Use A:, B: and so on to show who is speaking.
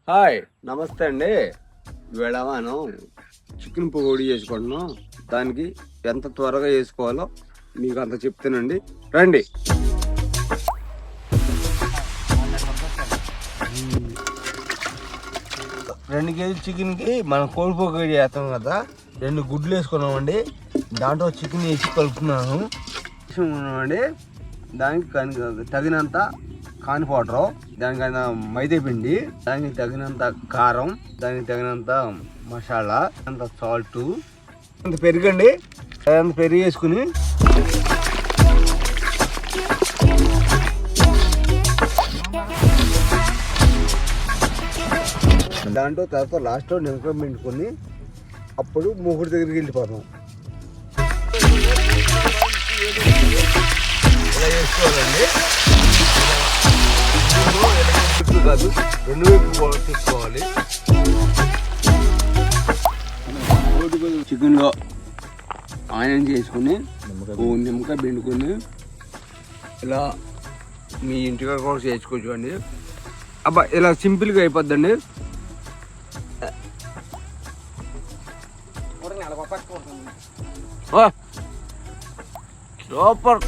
A: Hi నమస్తే అండి. ఇవాళ మనం చికెన్ పకోడీ చేసుకుంటున్నాం. దానికి ఎంత త్వరగా చేసుకోవాలో మీకు అంత చెప్తానండి, రండి. 2 కేజీల చికెన్కి మనం కోడి పకోడీ చేస్తాం కదా, 2 గుడ్లు వేసుకున్నామండి. దాంట్లో చికెన్ వేసి కలుపుతున్నాను అండి. దానికి తగినంత కాన్ పౌడరు, దానికైనా మైదా పిండి, దానికి తగినంత కారం, దానికి తగినంత మసాలా, అంత సాల్ట్, అంత పెరుగండి. అంత పెరుగు వేసుకుని దాంట్లో తర్వాత లాస్ట్లో నిమ్మకాయ పిండుకొని అప్పుడు మూకుడు దగ్గరికి వెళ్ళిపోతాం. ఇలా చేసుకోవాలండి. కాదు, 2 వైపు తీసుకోవాలి. చికెన్లో ఆనియన్ చేసుకుని నిమ్మకాయ పిండుకొని ఇలా మీ ఇంటికాడ కూడా చేసుకోవచ్చు అండి. అబ్బా ఇలా సింపుల్గా అయిపోద్దండి. సూపర్.